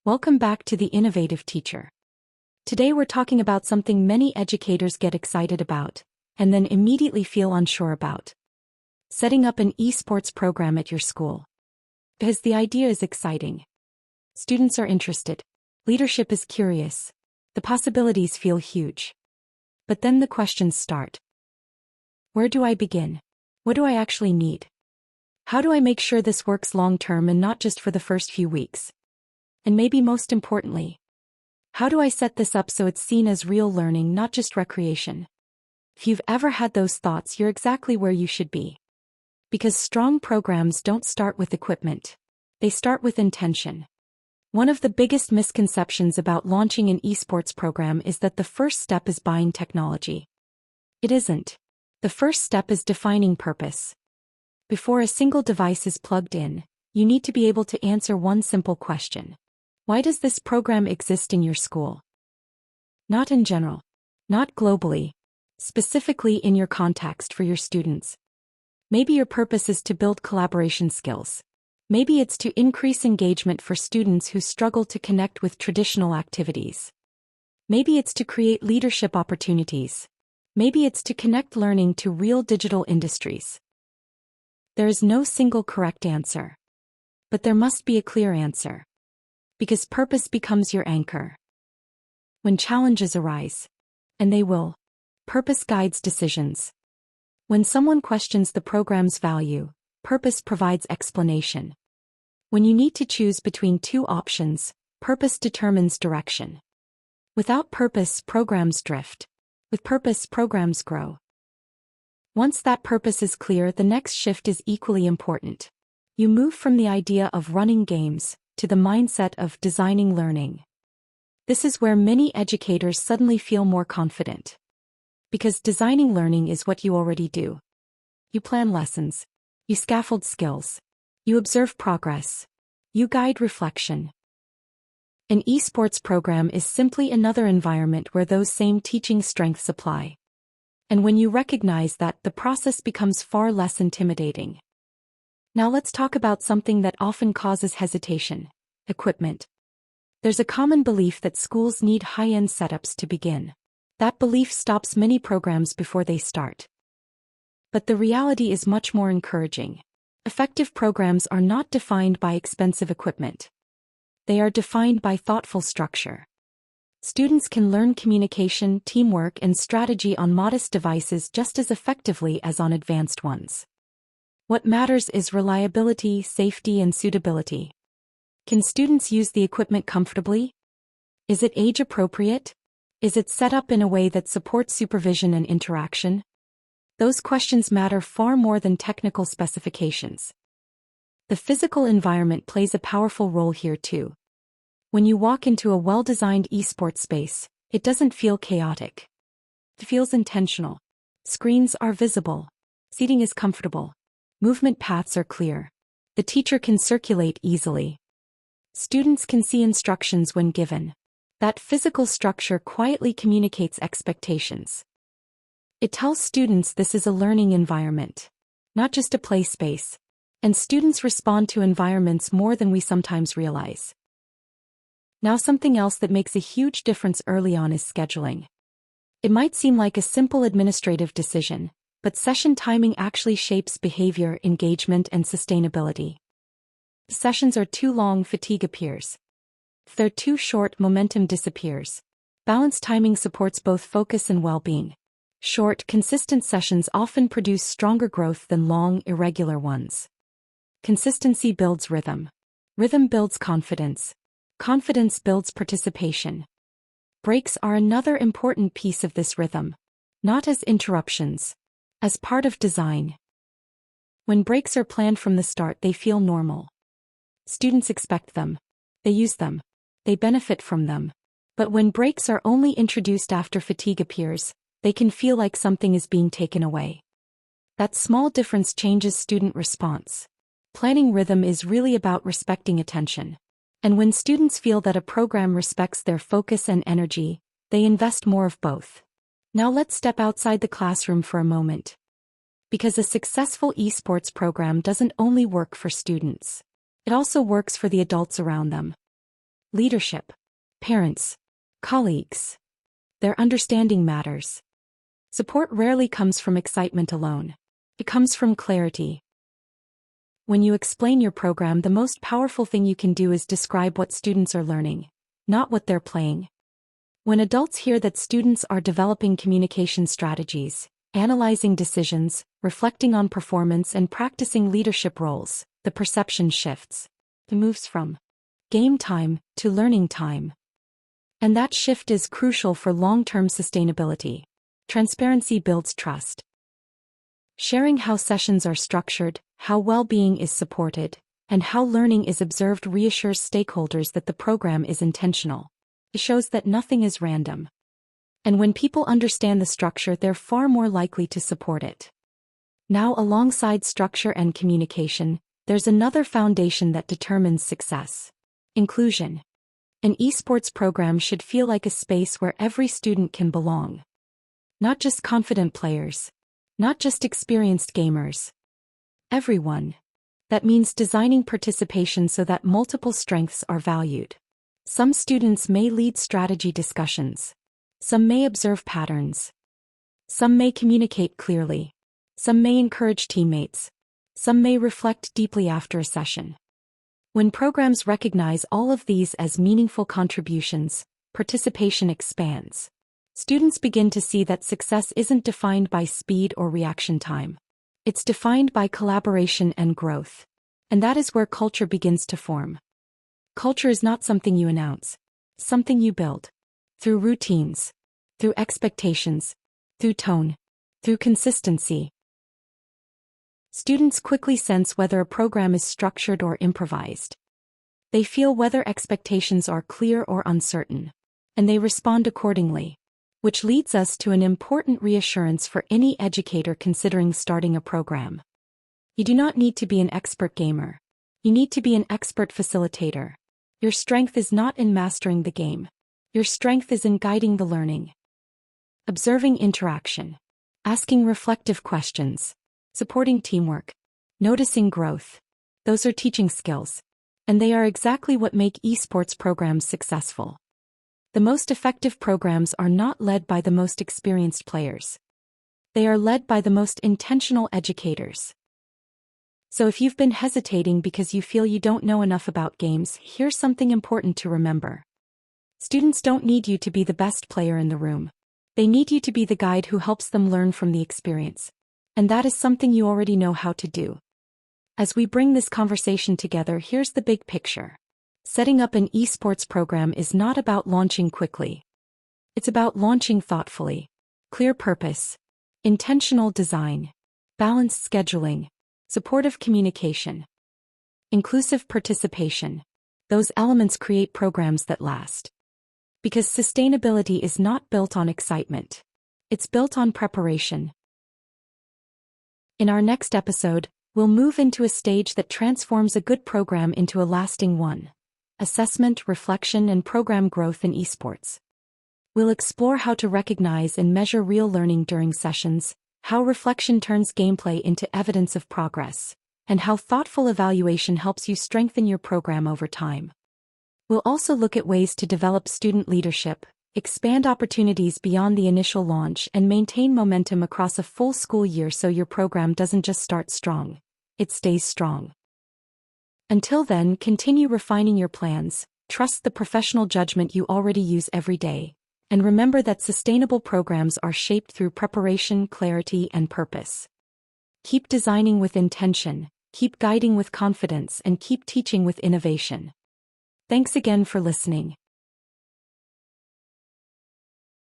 Welcome back to The Innovative Teacher. Today we're talking about something many educators get excited about, and then immediately feel unsure about. Setting up an esports program at your school. Because the idea is exciting. Students are interested. Leadership is curious. The possibilities feel huge. But then the questions start. Where do I begin? What do I actually need? How do I make sure this works long-term and not just for the first few weeks? And maybe most importantly, how do I set this up so it's seen as real learning, not just recreation? If you've ever had those thoughts, you're exactly where you should be. Because strong programs don't start with equipment. They start with intention. One of the biggest misconceptions about launching an esports program is that the first step is buying technology. It isn't. The first step is defining purpose. Before a single device is plugged in, you need to be able to answer one simple question. Why does this program exist in your school? Not in general. Not globally. Specifically in your context for your students. Maybe your purpose is to build collaboration skills. Maybe it's to increase engagement for students who struggle to connect with traditional activities. Maybe it's to create leadership opportunities. Maybe it's to connect learning to real digital industries. There is no single correct answer. But there must be a clear answer. Because purpose becomes your anchor. When challenges arise, and they will, purpose guides decisions. When someone questions the program's value, purpose provides explanation. When you need to choose between two options, purpose determines direction. Without purpose, programs drift. With purpose, programs grow. Once that purpose is clear, the next shift is equally important. You move from the idea of running games to the mindset of designing learning. This is where many educators suddenly feel more confident. Because designing learning is what you already do. You plan lessons. You scaffold skills. You observe progress. You guide reflection. An esports program is simply another environment where those same teaching strengths apply. And when you recognize that, the process becomes far less intimidating. Now let's talk about something that often causes hesitation: equipment. There's a common belief that schools need high-end setups to begin. That belief stops many programs before they start. But the reality is much more encouraging. Effective programs are not defined by expensive equipment. They are defined by thoughtful structure. Students can learn communication, teamwork, and strategy on modest devices just as effectively as on advanced ones. What matters is reliability, safety, and suitability. Can students use the equipment comfortably? Is it age-appropriate? Is it set up in a way that supports supervision and interaction? Those questions matter far more than technical specifications. The physical environment plays a powerful role here too. When you walk into a well-designed esports space, it doesn't feel chaotic. It feels intentional. Screens are visible. Seating is comfortable. Movement paths are clear. The teacher can circulate easily. Students can see instructions when given. That physical structure quietly communicates expectations. It tells students this is a learning environment, not just a play space. And students respond to environments more than we sometimes realize. Now, something else that makes a huge difference early on is scheduling. It might seem like a simple administrative decision, but session timing actually shapes behavior, engagement, and sustainability. If sessions are too long, fatigue appears. If they're too short, momentum disappears. Balanced timing supports both focus and well-being. Short, consistent sessions often produce stronger growth than long, irregular ones. Consistency builds rhythm. Rhythm builds confidence. Confidence builds participation. Breaks are another important piece of this rhythm. Not as interruptions. As part of design. When breaks are planned from the start, they feel normal. Students expect them. They use them. They benefit from them. But when breaks are only introduced after fatigue appears, they can feel like something is being taken away. That small difference changes student response. Planning rhythm is really about respecting attention. And when students feel that a program respects their focus and energy, they invest more of both. Now let's step outside the classroom for a moment. Because a successful esports program doesn't only work for students. It also works for the adults around them. leadership, parents, colleagues. Their understanding matters. Support rarely comes from excitement alone. It comes from clarity. When you explain your program, the most powerful thing you can do is describe what students are learning, not what they're playing. When adults hear that students are developing communication strategies, analyzing decisions, reflecting on performance, and practicing leadership roles, the perception shifts. It moves from game time to learning time. And that shift is crucial for long-term sustainability. Transparency builds trust. Sharing how sessions are structured, how well-being is supported, and how learning is observed reassures stakeholders that the program is intentional. It shows that nothing is random. And when people understand the structure, they're far more likely to support it. Now, alongside structure and communication, there's another foundation that determines success: inclusion. An esports program should feel like a space where every student can belong. Not just confident players. Not just experienced gamers. Everyone. That means designing participation so that multiple strengths are valued. Some students may lead strategy discussions. Some may observe patterns. Some may communicate clearly. Some may encourage teammates. Some may reflect deeply after a session. When programs recognize all of these as meaningful contributions, participation expands. Students begin to see that success isn't defined by speed or reaction time. It's defined by collaboration and growth. And that is where culture begins to form. Culture is not something you announce. It's something you build. Through routines. Through expectations. Through tone. Through consistency. Students quickly sense whether a program is structured or improvised. They feel whether expectations are clear or uncertain. And they respond accordingly. Which leads us to an important reassurance for any educator considering starting a program. You do not need to be an expert gamer. You need to be an expert facilitator. Your strength is not in mastering the game. Your strength is in guiding the learning. Observing interaction. Asking reflective questions. Supporting teamwork. Noticing growth. Those are teaching skills. And they are exactly what make esports programs successful. The most effective programs are not led by the most experienced players. They are led by the most intentional educators. So if you've been hesitating because you feel you don't know enough about games, here's something important to remember. Students don't need you to be the best player in the room. They need you to be the guide who helps them learn from the experience. And that is something you already know how to do. As we bring this conversation together, here's the big picture. Setting up an esports program is not about launching quickly. It's about launching thoughtfully. Clear purpose, intentional design, balanced scheduling, supportive communication, inclusive participation. Those elements create programs that last. Because sustainability is not built on excitement. It's built on preparation. In our next episode, we'll move into a stage that transforms a good program into a lasting one. Assessment, reflection, and program growth in esports. We'll explore how to recognize and measure real learning during sessions, how reflection turns gameplay into evidence of progress, and how thoughtful evaluation helps you strengthen your program over time. We'll also look at ways to develop student leadership, expand opportunities beyond the initial launch, and maintain momentum across a full school year so your program doesn't just start strong, it stays strong. Until then, continue refining your plans, trust the professional judgment you already use every day, and remember that sustainable programs are shaped through preparation, clarity, and purpose. Keep designing with intention, keep guiding with confidence, and keep teaching with innovation. Thanks again for listening.